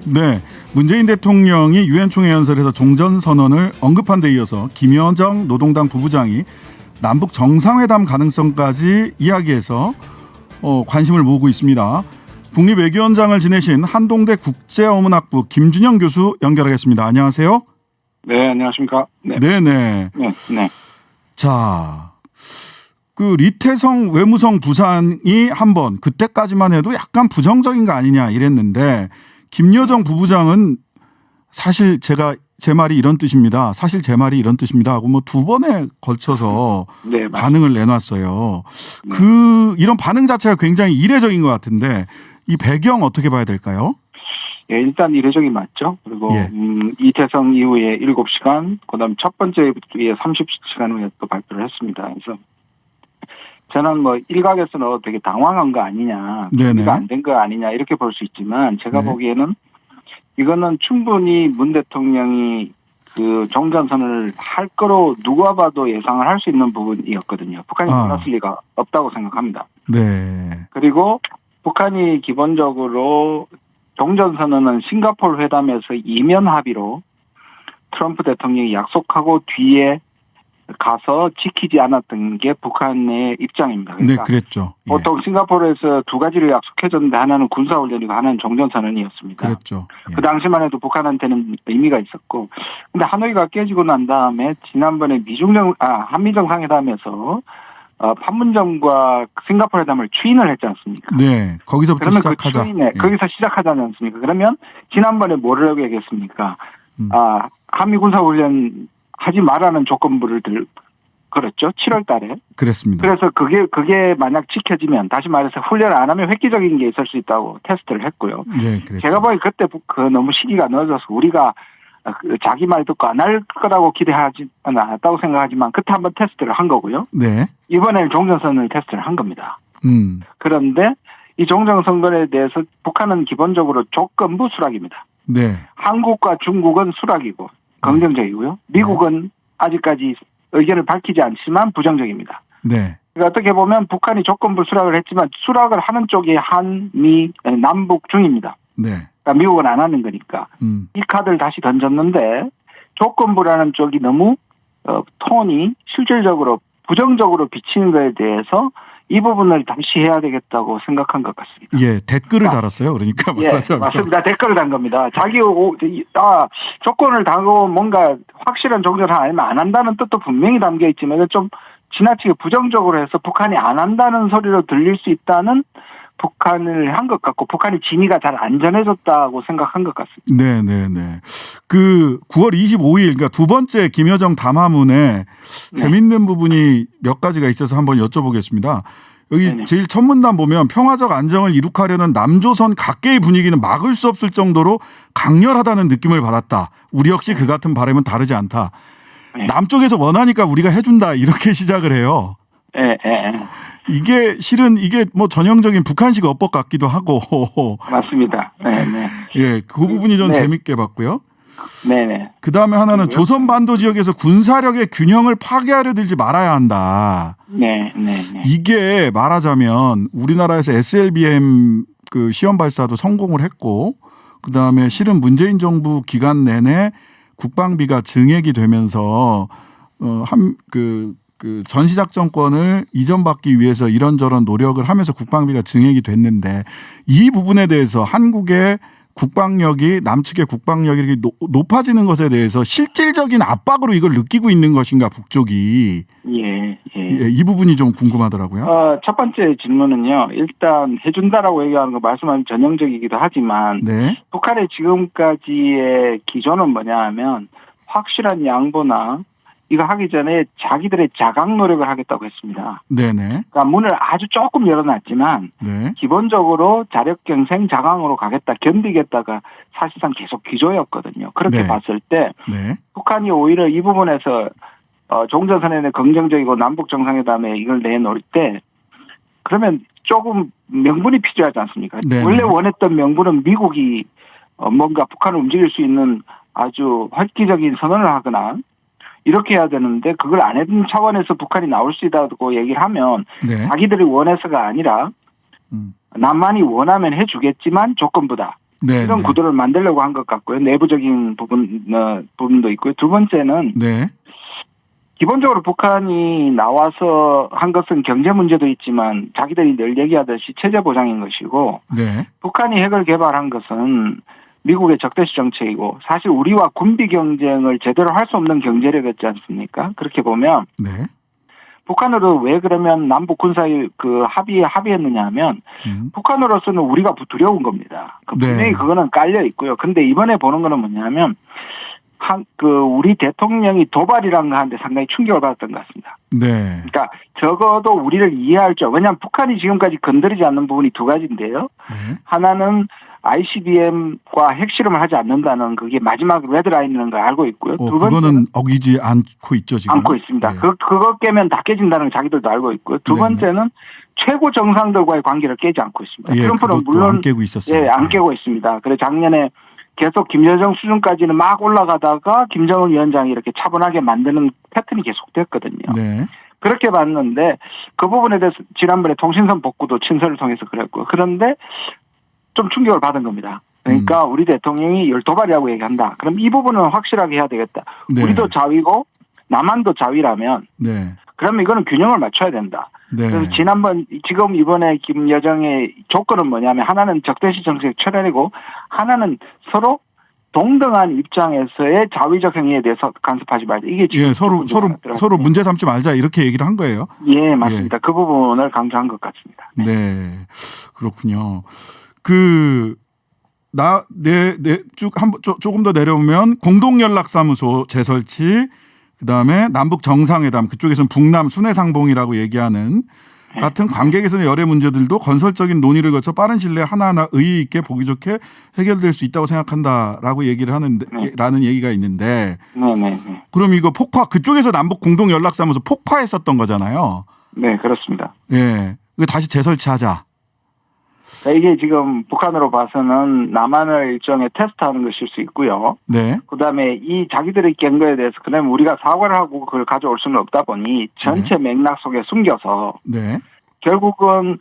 네, 문재인 대통령이 유엔 총회 연설에서 종전선언을 언급한 데 이어서 김여정 노동당 부부장이 남북 정상회담 가능성까지 이야기해서 관심을 모으고 있습니다. 국립외교원장을 지내신 한동대 국제어문학부 김준영 교수 연결하겠습니다. 안녕하세요. 네, 안녕하십니까. 네네. 네. 자, 그 리태성 외무성 부산이 한번 그때까지만 해도 약간 부정적인 거 아니냐 이랬는데 김여정 부부장은 사실 제 말이 이런 뜻입니다. 사실 제 말이 이런 뜻입니다. 하고 뭐 두 번에 걸쳐서 네, 반응을 내놨어요. 네. 이런 반응 자체가 굉장히 이례적인 것 같은데 이 배경 어떻게 봐야 될까요? 예, 일단 이례적이 맞죠. 그리고 예. 이태성 이후에 7시간, 그다음 첫 번째 주에 30시간 후에 또 발표를 했습니다. 그래서 저는 뭐 일각에서는 되게 당황한 거 아니냐, 준비가 안 된 거 아니냐 이렇게 볼 수 있지만 제가 네. 보기에는 이거는 충분히 문 대통령이 그 종전선언을 할 거로 누가 봐도 예상을 할 수 있는 부분이었거든요. 북한이 몰랐을 리가 없다고 생각합니다. 네. 그리고 북한이 기본적으로 종전선언은 싱가포르 회담에서 이면 합의로 트럼프 대통령이 약속하고 뒤에 가서 지키지 않았던 게 북한의 입장입니다. 그러니까 네, 그랬죠. 예. 보통 싱가포르에서 두 가지를 약속해줬는데 하나는 군사훈련이고 하나는 종전선언이었습니다. 그랬죠. 예. 그 당시만 해도 북한한테는 의미가 있었고, 근데 하노이가 깨지고 난 다음에 지난번에 한미 정상회담에서 판문점과 싱가포르 회담을 추인을 했지 않습니까? 네, 거기서부터 그러면 시작하자. 그 추인에 거기서 시작하지 않습니까? 그러면 지난번에 뭐라고 얘기했습니까? 한미 군사훈련 하지 말라는 조건부를 걸었죠. 7월 달에. 그랬습니다. 그래서 그게 만약 지켜지면, 다시 말해서 훈련을 안 하면 획기적인 게 있을 수 있다고 테스트를 했고요. 네, 그랬죠. 제가 보기 그때 너무 시기가 늦어서 우리가 자기 말 듣고 안 할 거라고 기대하지 않았다고 생각하지만 그때 한번 테스트를 한 거고요. 네. 이번에는 종전선언을 테스트를 한 겁니다. 그런데 이 종전선언에 대해서 북한은 기본적으로 조건부 수락입니다. 네. 한국과 중국은 수락이고 긍정적이고요. 미국은 아직까지 의견을 밝히지 않지만 부정적입니다. 네. 그러니까 어떻게 보면 북한이 조건부 수락을 했지만 수락을 하는 쪽이 남북 중입니다. 네. 그러니까 미국은 안 하는 거니까. 이 카드를 다시 던졌는데 조건부라는 쪽이 너무 톤이 실질적으로 부정적으로 비치는 것에 대해서 이 부분을 다시 해야 되겠다고 생각한 것 같습니다. 예, 댓글을 달았어요. 그러니까 예, 맞습니다. 댓글을 단 겁니다. 조건을 달고 뭔가 확실한 종전을 아니면 안 한다는 뜻도 분명히 담겨 있지만 좀 지나치게 부정적으로 해서 북한이 안 한다는 소리로 들릴 수 있다는 북한을 한 것 같고 북한이 진위가 잘 안전해졌다고 생각한 것 같습니다. 네. 그 9월 25일 그러니까 두 번째 김여정 담화문에 재밌는 부분이 몇 가지가 있어서 한번 여쭤보겠습니다. 여기 제일 첫 문단 보면 평화적 안정을 이룩하려는 남조선 각계의 분위기는 막을 수 없을 정도로 강렬하다는 느낌을 받았다. 우리 역시 그 같은 바람은 다르지 않다. 남쪽에서 원하니까 우리가 해준다 이렇게 시작을 해요. 이게 실은 이게 뭐 전형적인 북한식 어법 같기도 하고. 맞습니다. 네. 예, 그 부분이 좀 재밌게 봤고요. 네네. 그 다음에 하나는 조선 반도 지역에서 군사력의 균형을 파괴하려 들지 말아야 한다. 네. 이게 말하자면 우리나라에서 SLBM 그 시험 발사도 성공을 했고, 그 다음에 실은 문재인 정부 기간 내내 국방비가 증액이 되면서 그 전시작전권을 이전받기 위해서 이런저런 노력을 하면서 국방비가 증액이 됐는데 이 부분에 대해서 한국의 국방력이 남측의 국방력이 이렇게 높아지는 것에 대해서 실질적인 압박으로 이걸 느끼고 있는 것인가 북쪽이. 예, 이 부분이 좀 궁금하더라고요. 첫 번째 질문은요. 일단 해준다라고 얘기하는 거 말씀하면 전형적이기도 하지만 북한의 지금까지의 기조는 뭐냐 하면 확실한 양보나 이거 하기 전에 자기들의 자각 노력을 하겠다고 했습니다. 네네. 그러니까 문을 아주 조금 열어놨지만 기본적으로 자력경생 자강으로 가겠다, 견디겠다가 사실상 계속 기조였거든요. 그렇게 봤을 때 북한이 오히려 이 부분에서 종전선언에 긍정적이고 남북 정상회담에 이걸 내놓을 때 그러면 조금 명분이 필요하지 않습니까? 원래 원했던 명분은 미국이 뭔가 북한을 움직일 수 있는 아주 획기적인 선언을 하거나 이렇게 해야 되는데 그걸 안 해준 차원에서 북한이 나올 수 있다고 얘기를 하면 자기들이 원해서가 아니라 남한이 원하면 해주겠지만 조건부다. 네, 이런 네. 구도를 만들려고 한 것 같고요. 내부적인 부분도 있고요. 두 번째는 네. 기본적으로 북한이 나와서 한 것은 경제 문제도 있지만 자기들이 늘 얘기하듯이 체제 보장인 것이고 네. 북한이 핵을 개발한 것은 미국의 적대시 정책이고 사실 우리와 군비 경쟁을 제대로 할 수 없는 경제력이었지 않습니까? 그렇게 보면 네. 북한으로 왜 그러면 남북 군사의 그 합의했느냐 하면 북한으로서는 우리가 두려운 겁니다. 분명히 네. 그거는 깔려 있고요. 근데 이번에 보는 거는 뭐냐면 우리 대통령이 도발이라는 거 하는데 상당히 충격을 받았던 것 같습니다. 네. 그러니까 적어도 우리를 이해할 줄, 왜냐하면 북한이 지금까지 건드리지 않는 부분이 두 가지인데요. 네. 하나는 ICBM과 핵실험을 하지 않는다는 그게 마지막 레드라인이라는 걸 알고 있고요. 두 번째는 그거는 어기지 않고 있죠, 지금. 않고 있습니다. 네. 그거 깨면 다 깨진다는 걸 자기들도 알고 있고요. 두 번째는 최고 정상들과의 관계를 깨지 않고 있습니다. 예, 트럼프는 그것도 물론 안 깨고 있었어요. 예, 안 깨고 있습니다. 그래 작년에 계속 김여정 수준까지는 막 올라가다가 김정은 위원장이 이렇게 차분하게 만드는 패턴이 계속됐거든요. 네. 그렇게 봤는데 그 부분에 대해서 지난번에 통신선 복구도 친서를 통해서 그랬고요. 그런데 좀 충격을 받은 겁니다. 그러니까 우리 대통령이 도발이라고 얘기한다. 그럼 이 부분은 확실하게 해야 되겠다. 네. 우리도 자위고 남한도 자위라면 네. 그러면 이거는 균형을 맞춰야 된다. 네. 그래서 지금 이번에 김여정의 조건은 뭐냐면 하나는 적대시 정책 철회이고 하나는 서로 동등한 입장에서의 자위적 행위에 대해서 간섭하지 말자. 이게 지금 서로 문제 삼지 말자 이렇게 얘기를 한 거예요. 예, 맞습니다. 그 부분을 강조한 것 같습니다. 네. 그렇군요. 조금 더 내려오면 공동연락사무소 재설치, 그다음에 남북 정상회담, 그쪽에서는 북남 순회상봉이라고 얘기하는 같은 관계 개선의 여러 문제들도 건설적인 논의를 거쳐 빠른 시일 내에 하나하나 의의 있게 보기 좋게 해결될 수 있다고 생각한다라고 얘기를 하는데 라는 얘기가 있는데 그럼 이거 그쪽에서 남북 공동연락사무소 폭파했었던 거잖아요. 네, 그렇습니다. 예. 이거 다시 재설치하자. 이게 지금 북한으로 봐서는 남한을 일종의 테스트하는 것일 수 있고요. 네. 그다음에 이 자기들이 깬 거에 대해서 그다음에 우리가 사과를 하고 그걸 가져올 수는 없다 보니 전체 맥락 속에 숨겨서 결국은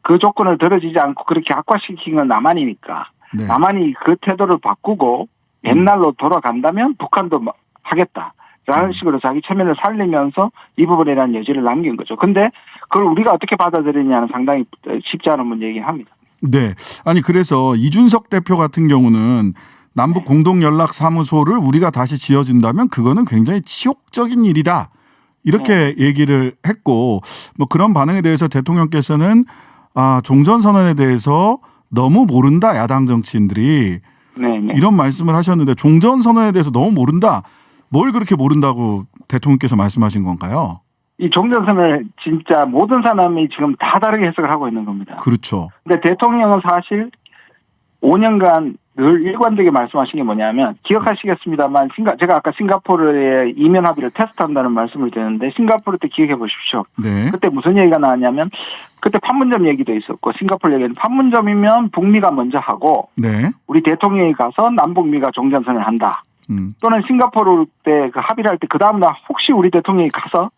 그 조건을 들어주지 않고 그렇게 악화시킨 건 남한이니까 남한이 그 태도를 바꾸고 옛날로 돌아간다면 북한도 하겠다. 라는 식으로 자기 체면을 살리면서 이 부분에 대한 여지를 남긴 거죠. 근데 그걸 우리가 어떻게 받아들이냐는 상당히 쉽지 않은 문제이긴 합니다. 네. 아니 그래서 이준석 대표 같은 경우는 남북 공동연락사무소를 우리가 다시 지어준다면 그거는 굉장히 치욕적인 일이다. 이렇게 얘기를 했고 뭐 그런 반응에 대해서 대통령께서는 종전선언에 대해서 너무 모른다. 야당 정치인들이. 이런 말씀을 하셨는데 종전선언에 대해서 너무 모른다. 뭘 그렇게 모른다고 대통령께서 말씀하신 건가요? 이 종전선언을 진짜 모든 사람이 지금 다 다르게 해석을 하고 있는 겁니다. 그렇죠. 근데 대통령은 사실 5년간 늘 일관되게 말씀하신 게 뭐냐면 기억하시겠습니다만 제가 아까 싱가포르의 이면 합의를 테스트한다는 말씀을 드렸는데 싱가포르 때 기억해 보십시오. 네. 그때 무슨 얘기가 나왔냐면 그때 판문점 얘기도 있었고 싱가포르 얘기는 판문점이면 북미가 먼저 하고 우리 대통령이 가서 남북미가 종전선언을 한다. 또는 싱가포르 때 그 합의를 할 때 그 다음날 혹시 우리 대통령이 가서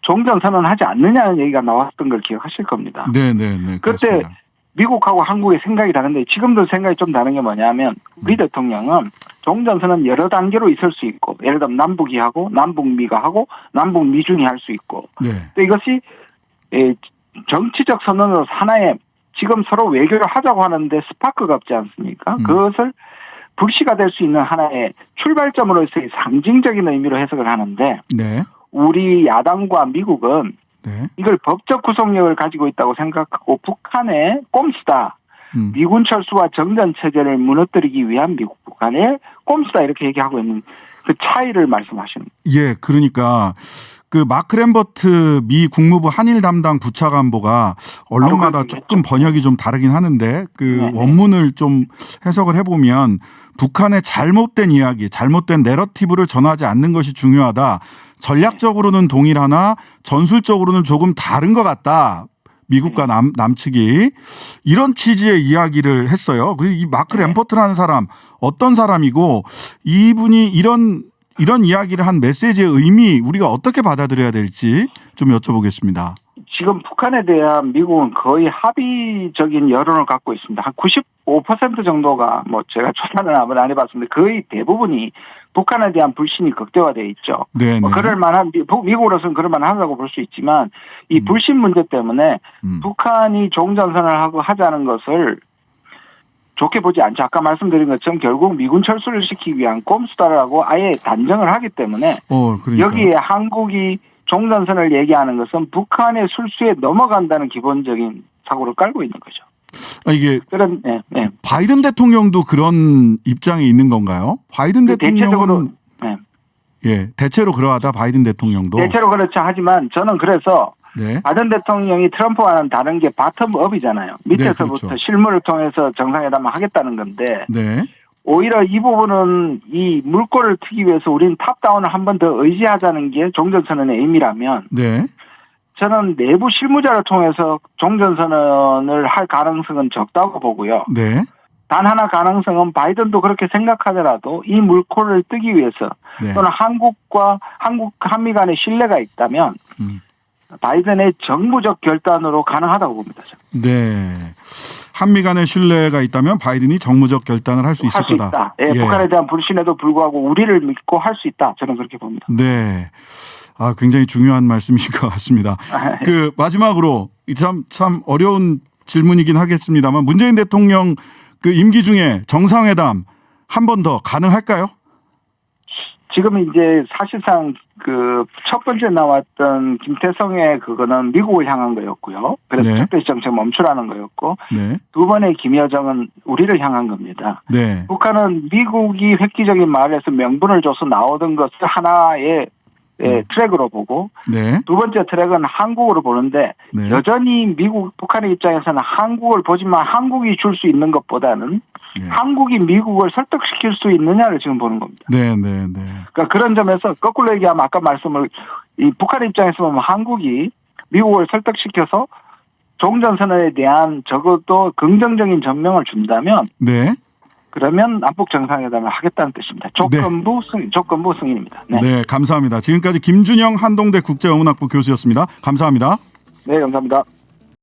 종전선언을 하지 않느냐는 얘기가 나왔던 걸 기억하실 겁니다. 네네네. 그때 미국하고 한국의 생각이 다른데 지금도 생각이 좀 다른 게 뭐냐면 우리 대통령은 종전선언 여러 단계로 있을 수 있고 예를 들면 남북이 하고 남북미가 하고 남북미중이 할 수 있고 또 이것이 정치적 선언으로 하나의 지금 서로 외교를 하자고 하는데 스파크가 없지 않습니까? 그것을 불씨가 될 수 있는 하나의 출발점으로서의 상징적인 의미로 해석을 하는데 우리 야당과 미국은 이걸 법적 구속력을 가지고 있다고 생각하고 북한의 꼼수다. 미군 철수와 정전체제를 무너뜨리기 위한 북한의 꼼수다 이렇게 얘기하고 있는 그 차이를 말씀하시는 거예요. 예, 그러니까 그 마크 램버트 미 국무부 한일 담당 부차관보가 언론마다 조금 번역이 좀 다르긴 하는데 그 원문을 좀 해석을 해보면 북한의 잘못된 이야기, 잘못된 내러티브를 전하지 않는 것이 중요하다. 전략적으로는 동일하나 전술적으로는 조금 다른 것 같다. 미국과 남측이 이런 취지의 이야기를 했어요. 그리고 이 마크 램버트라는 사람 어떤 사람이고 이분이 이런 이야기를 한 메시지의 의미 우리가 어떻게 받아들여야 될지 좀 여쭤보겠습니다. 지금 북한에 대한 미국은 거의 합의적인 여론을 갖고 있습니다. 한 95% 정도가 뭐 제가 조사는 한번 안 해봤습니다. 거의 대부분이 북한에 대한 불신이 극대화되어 있죠. 뭐 그럴 만한 미국으로서는 그럴 만하다고 볼 수 있지만 이 불신 문제 때문에 북한이 종전선언을 하고 하자는 것을 좋게 보지 않죠. 아까 말씀드린 것처럼 결국 미군 철수를 시키기 위한 꼼수다라고 아예 단정을 하기 때문에 여기에 한국이 종전선을 얘기하는 것은 북한의 술수에 넘어간다는 기본적인 사고를 깔고 있는 거죠. 이게 그런 바이든 대통령도 그런 입장에 있는 건가요? 바이든 대통령은 대체로 그러하다. 바이든 대통령도 대체로 그렇죠. 하지만 저는 그래서 바이든 대통령이 트럼프와는 다른 게 바텀업이잖아요. 밑에서부터 그렇죠. 실무를 통해서 정상회담을 하겠다는 건데 오히려 이 부분은 이 물꼬를 트기 위해서 우리는 탑다운을 한 번 더 의지하자는 게 종전선언의 의미라면 저는 내부 실무자를 통해서 종전선언을 할 가능성은 적다고 보고요. 단 하나 가능성은 바이든도 그렇게 생각하더라도 이 물꼬를 뜨기 위해서 또는 한미 간의 신뢰가 있다면 바이든의 정무적 결단으로 가능하다고 봅니다. 한미 간의 신뢰가 있다면 바이든이 정무적 결단을 할 수 있을 거다. 북한에 대한 불신에도 불구하고 우리를 믿고 할 수 있다. 저는 그렇게 봅니다. 굉장히 중요한 말씀이신 것 같습니다. 그 마지막으로 참 어려운 질문이긴 하겠습니다만 문재인 대통령 그 임기 중에 정상회담 한 번 더 가능할까요? 지금 이제 사실상 그 첫 번째 나왔던 김태성의 그거는 미국을 향한 거였고요. 그래서 특별 정책 멈추라는 거였고 두 번의 김여정은 우리를 향한 겁니다. 북한은 미국이 획기적인 말에서 명분을 줘서 나오던 것을 하나의 트랙으로 보고 두 번째 트랙은 한국으로 보는데 여전히 북한의 입장에서는 한국을 보지만 한국이 줄 수 있는 것보다는 한국이 미국을 설득시킬 수 있느냐를 지금 보는 겁니다. 그러니까 그런 점에서 거꾸로 얘기하면 아까 이 북한의 입장에서 보면 한국이 미국을 설득시켜서 종전선언에 대한 적어도 긍정적인 전명을 준다면 그러면 남북 정상회담을 하겠다는 뜻입니다. 조건부 승인입니다. 감사합니다. 지금까지 김준영 한동대 국제어문학부 교수였습니다. 감사합니다. 네, 감사합니다.